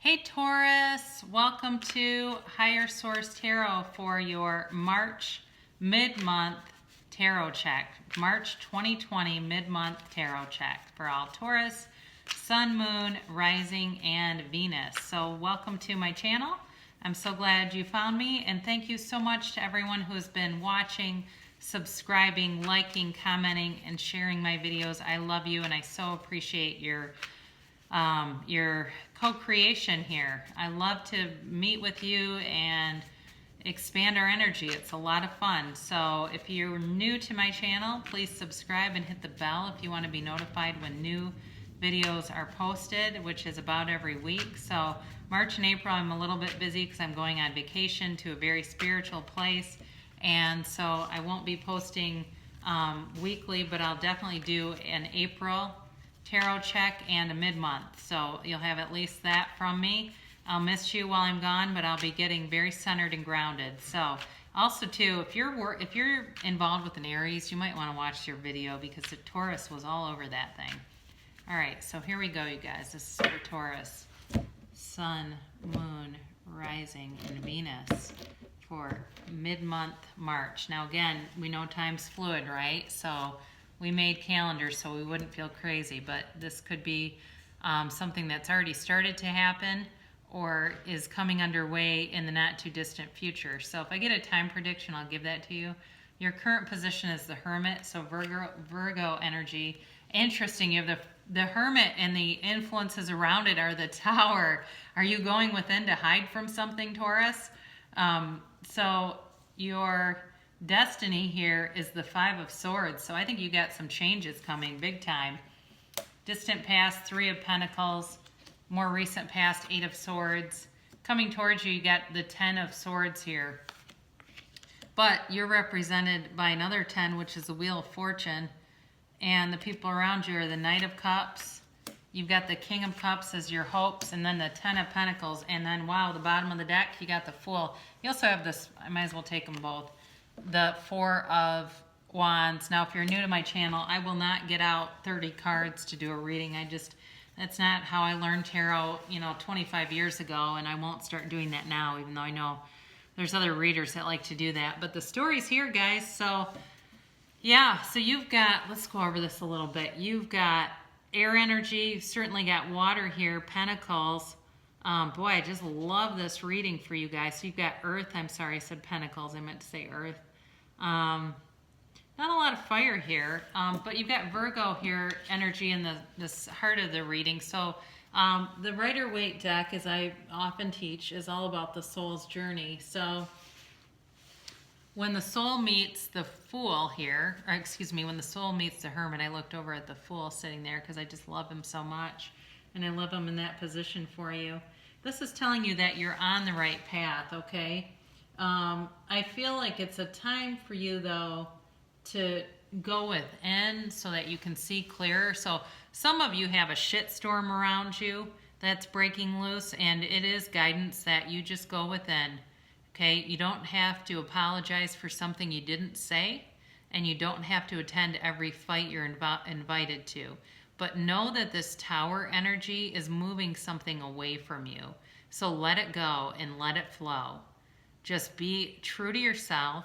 Hey Taurus, welcome to Higher Source Tarot for your March mid-month tarot check. March 2020 mid-month tarot check for all Taurus, Sun, Moon, Rising, and Venus. So welcome to my channel. I'm so glad you found me, and thank you so much to everyone who has been watching, subscribing, liking, commenting, and sharing my videos. I love you, and I so appreciate your co-creation here. I love to meet with you and expand our energy. It's a lot of fun. So if you're new to my channel, please subscribe and hit the bell if you want to be notified when new videos are posted, which is about every week. So March and April, I'm a little bit busy because I'm going on vacation to a very spiritual place. And so I won't be posting weekly, but I'll definitely do an April tarot check and a mid-month, so you'll have at least that from me. I'll miss you while I'm gone, but I'll be getting very centered and grounded. So also too, if you're involved with an Aries, you might want to watch your video because the Taurus was all over that thing. All right, so here we go, you guys. This is for Taurus, Sun, Moon, Rising, and Venus for mid-month March. Now again, we know time's fluid, right? So we made calendars so we wouldn't feel crazy, but this could be something that's already started to happen or is coming underway in the not too distant future. So if I get a time prediction, I'll give that to you. Your current position is the Hermit, so Virgo energy. Interesting, you have the Hermit, and the influences around it are the Tower. Are you going within to hide from something, Taurus? So your destiny here is the Five of Swords, so I think you got some changes coming big time. Distant past, Three of Pentacles. More recent past, Eight of Swords. Coming towards you, you got the 10 of Swords here. But you're represented by another 10, which is the Wheel of Fortune. And the people around you are the Knight of Cups. You've got the King of Cups as your hopes, and then the 10 of Pentacles. And then, wow, the bottom of the deck, you got the Fool. You also have this, I might as well take them both, the Four of Wands. Now, if you're new to my channel, I will not get out 30 cards to do a reading. That's not how I learned tarot, 25 years ago, and I won't start doing that now, even though I know there's other readers that like to do that. But the story's here, guys. So, yeah, so you've got, let's go over this a little bit. You've got air energy. You've certainly got water here, Pentacles. Boy, I just love this reading for you guys. So you've got Earth. I'm sorry, I said Pentacles. I meant to say Earth. Not a lot of fire here, but you've got Virgo here, energy in this heart of the reading. So the Rider-Waite deck, as I often teach, is all about the soul's journey. So when the soul meets the Fool here, or excuse me, when the soul meets the Hermit, I looked over at the Fool sitting there because I just love him so much. And I love him in that position for you. This is telling you that you're on the right path, okay? I feel like it's a time for you, though, to go within so that you can see clearer. So some of you have a shitstorm around you that's breaking loose, and it is guidance that you just go within, okay? You don't have to apologize for something you didn't say, and you don't have to attend every fight you're invited to. But know that this Tower energy is moving something away from you. So let it go and let it flow. Just be true to yourself.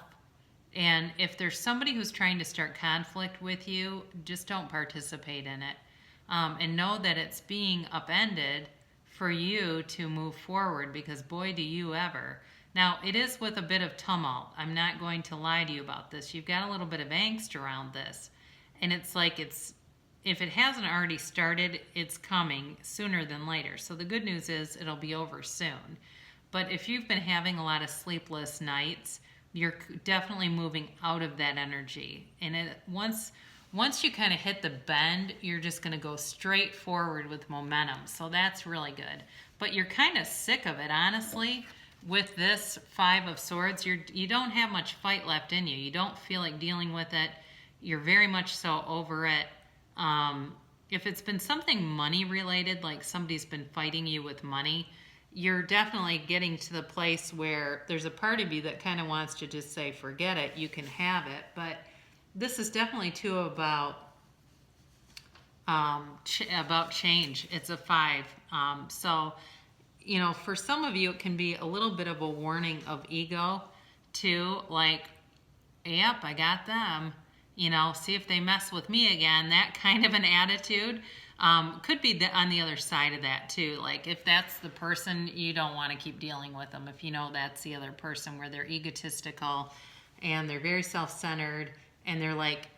And if there's somebody who's trying to start conflict with you, just don't participate in it. And know that it's being upended for you to move forward, because boy, do you ever. Now, it is with a bit of tumult. I'm not going to lie to you about this. You've got a little bit of angst around this. And it's like if it hasn't already started, it's coming sooner than later. So the good news is it'll be over soon. But if you've been having a lot of sleepless nights, you're definitely moving out of that energy. And once you kind of hit the bend, you're just going to go straight forward with momentum. So that's really good. But you're kind of sick of it, honestly. With this Five of Swords, you don't have much fight left in you. You don't feel like dealing with it. You're very much so over it. If it's been something money related, like somebody's been fighting you with money, you're definitely getting to the place where there's a part of you that kind of wants to just say, forget it, you can have it. But this is definitely too about change. It's a 5. So for some of you, it can be a little bit of a warning of ego too. Like, yep, I got them. See if they mess with me again. That kind of an attitude could be on the other side of that too. Like, if that's the person, you don't want to keep dealing with them. If that's the other person where they're egotistical and they're very self-centered and they're like,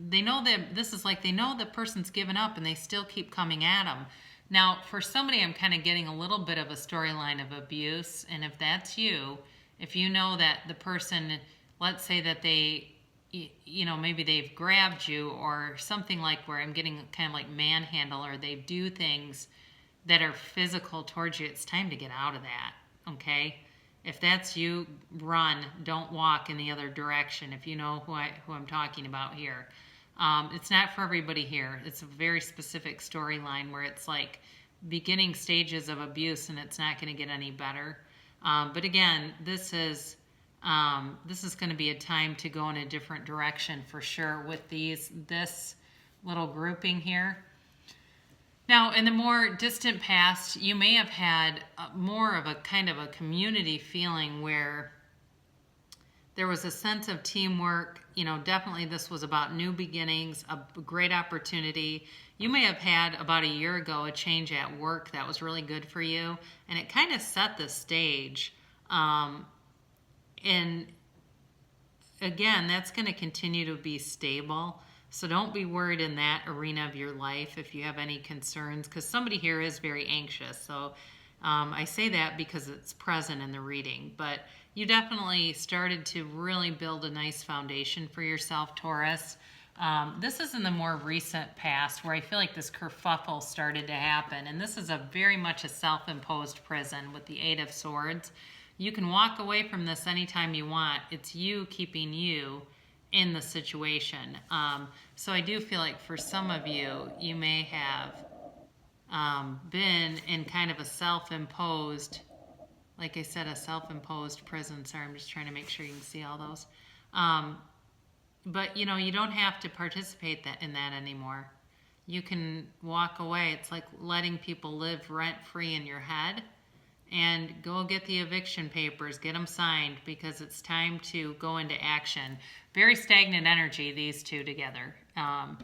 they know that this is like, they know the person's given up and they still keep coming at them. Now, for somebody, I'm kind of getting a little bit of a storyline of abuse. And if that's you, if you know that the person, let's say that they, maybe they've grabbed you or something, like where I'm getting kind of like manhandle, or they do things that are physical towards you, it's time to get out of that, okay? If that's you, run. Don't walk in the other direction, if you know who I'm talking about here. It's not for everybody here. It's a very specific storyline where it's like beginning stages of abuse and it's not going to get any better. But again, this is going to be a time to go in a different direction for sure with this little grouping here. Now, in the more distant past, you may have had more of a kind of a community feeling where there was a sense of teamwork. Definitely this was about new beginnings, a great opportunity. You may have had about a year ago a change at work that was really good for you, and it kind of set the stage. And again, that's going to continue to be stable. So don't be worried in that arena of your life if you have any concerns, because somebody here is very anxious. So I say that because it's present in the reading. But you definitely started to really build a nice foundation for yourself, Taurus. This is in the more recent past where I feel like this kerfuffle started to happen. And this is very much a self-imposed prison with the Eight of Swords. You can walk away from this anytime you want. It's you keeping you in the situation. So I do feel like for some of you, you may have been in kind of a self-imposed, like I said, a self-imposed prison. Sorry, I'm just trying to make sure you can see all those. But you don't have to participate in that anymore. You can walk away. It's like letting people live rent-free in your head. And go get the eviction papers, get them signed, because it's time to go into action. Very stagnant energy, these two together. And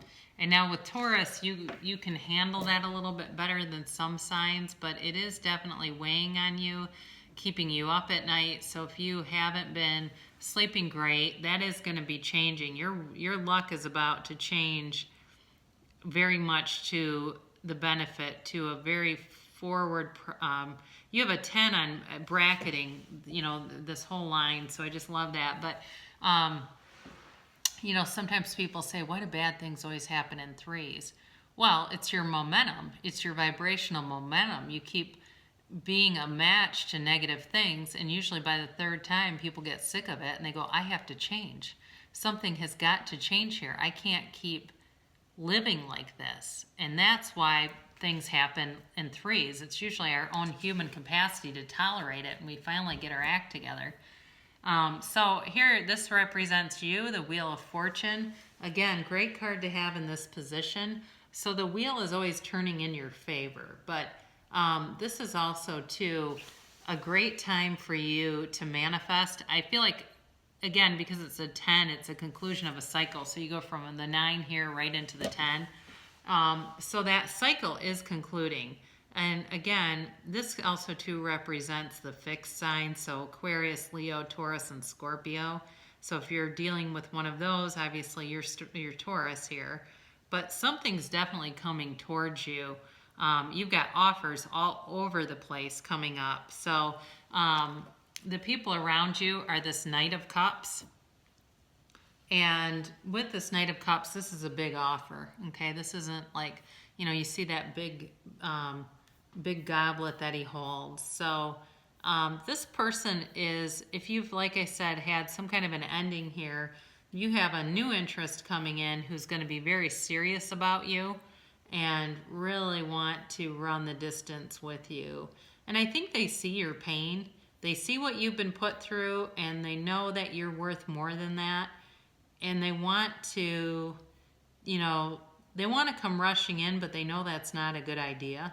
now with Taurus, you can handle that a little bit better than some signs, but it is definitely weighing on you, keeping you up at night. So if you haven't been sleeping great, that is going to be changing. Your luck is about to change very much to the benefit, to a very forward. You have a 10 on bracketing, this whole line, so I just love that. But sometimes people say, why do bad things always happen in threes? Well, it's your momentum. It's your vibrational momentum. You keep being a match to negative things, and usually by the third time, people get sick of it, and they go, I have to change. Something has got to change here. I can't keep living like this. And that's why things happen in threes. It's usually our own human capacity to tolerate it, and we finally get our act together. So here, this represents you, the Wheel of Fortune. Again, great card to have in this position. So the wheel is always turning in your favor, but this is also, too, a great time for you to manifest. I feel like, again, because it's a 10, it's a conclusion of a cycle. So you go from the 9 here right into the 10. So that cycle is concluding. And again, this also too represents the fixed signs. So Aquarius, Leo, Taurus, and Scorpio. So if you're dealing with one of those, obviously you're Taurus here. But something's definitely coming towards you. You've got offers all over the place coming up. So the people around you are this Knight of Cups. And with this Knight of Cups, this is a big offer, okay? This isn't like, you see that big goblet that he holds. So this person is, if you've, like I said, had some kind of an ending here, you have a new interest coming in who's going to be very serious about you and really want to run the distance with you. And I think they see your pain. They see what you've been put through, and they know that you're worth more than that. And they want to, they want to come rushing in, but they know that's not a good idea.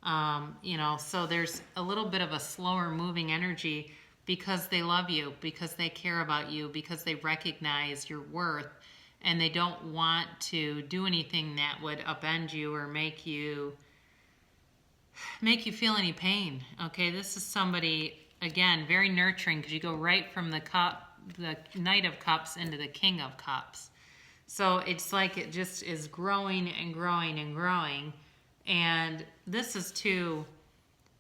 So there's a little bit of a slower moving energy because they love you, because they care about you, because they recognize your worth, and they don't want to do anything that would upend you or make you feel any pain. Okay, this is somebody, again, very nurturing, because you go right from the Knight of Cups into the King of Cups. So it's like it just is growing and growing and growing. And this is to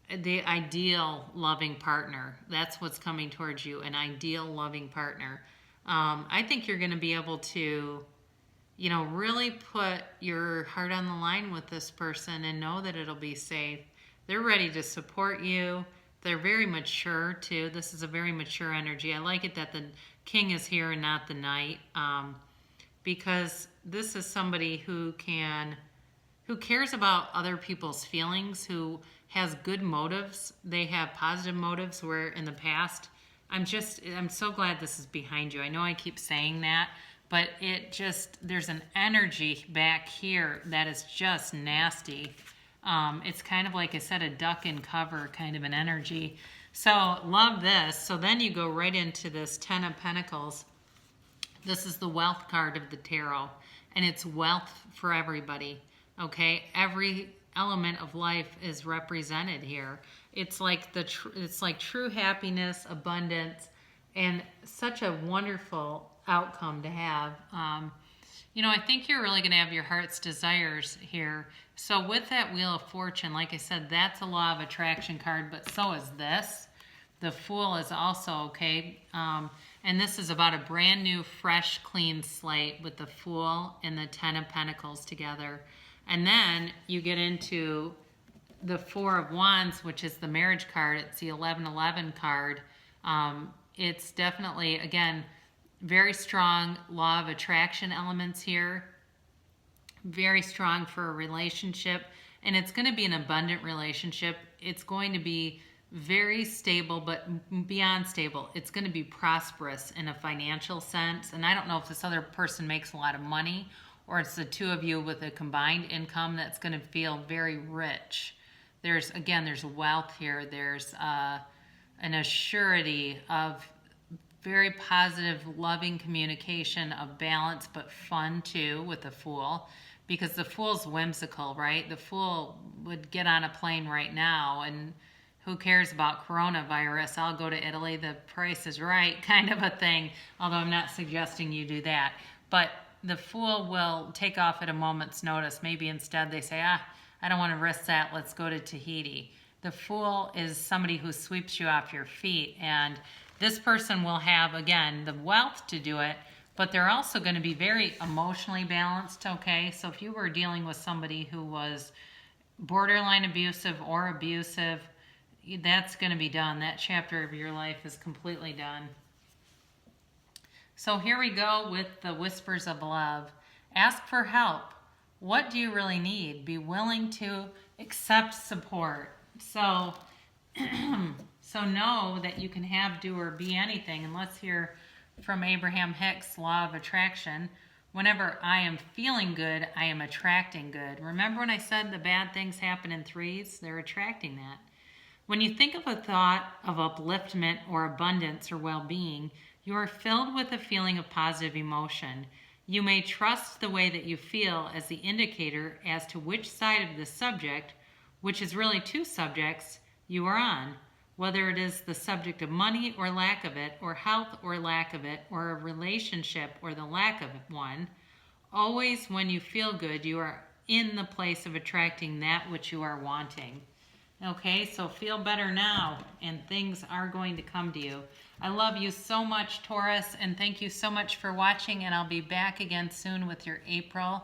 the ideal loving partner. That's what's coming towards you, an ideal loving partner. I think you're going to be able to, really put your heart on the line with this person and know that it'll be safe. They're ready to support you. They're very mature too. This is a very mature energy. I like it that the King is here and not the Knight, because this is somebody who cares about other people's feelings, who has good motives. They have positive motives, where in the past, I'm so glad this is behind you. I know I keep saying that, but there's an energy back here that is just nasty. It's kind of like I said, a duck in cover kind of an energy. So love this. So then you go right into this Ten of Pentacles. This is the wealth card of the tarot, and it's wealth for everybody. Okay, every element of life is represented here. It's like true happiness, abundance, and such a wonderful outcome to have. I think you're really going to have your heart's desires here. So with that Wheel of Fortune, like I said, that's a law of attraction card, but so is this. The Fool is also okay. And this is about a brand new, fresh, clean slate with the Fool and the Ten of Pentacles together. And then you get into the Four of Wands, which is the marriage card. It's the 1111 card. It's definitely, again, very strong law of attraction elements here. Very strong for a relationship. And it's going to be an abundant relationship. It's going to be very stable, but beyond stable. It's going to be prosperous in a financial sense. And I don't know if this other person makes a lot of money, or it's the two of you with a combined income that's going to feel very rich. There's wealth here. There's an assurity of very positive, loving communication, of balance, but fun too with the Fool, because the Fool's whimsical, right? The Fool would get on a plane right now, and who cares about coronavirus? I'll go to Italy. The price is right, kind of a thing, although I'm not suggesting you do that. But the Fool will take off at a moment's notice. Maybe instead they say, I don't want to risk that. Let's go to Tahiti. The Fool is somebody who sweeps you off your feet. And this person will have, again, the wealth to do it, but they're also going to be very emotionally balanced, okay? So if you were dealing with somebody who was borderline abusive or abusive, that's going to be done. That chapter of your life is completely done. So here we go with the Whispers of Love. Ask for help. What do you really need? Be willing to accept support. So know that you can have, do, or be anything. And let's hear from Abraham Hicks' Law of Attraction. Whenever I am feeling good, I am attracting good. Remember when I said the bad things happen in threes? They're attracting that. When you think of a thought of upliftment or abundance or well-being, you are filled with a feeling of positive emotion. You may trust the way that you feel as the indicator as to which side of the subject, which is really two subjects, you are on. Whether it is the subject of money or lack of it, or health or lack of it, or a relationship or the lack of one, always when you feel good, you are in the place of attracting that which you are wanting. Okay, so feel better now, and things are going to come to you. I love you so much, Taurus, and thank you so much for watching, and I'll be back again soon with your April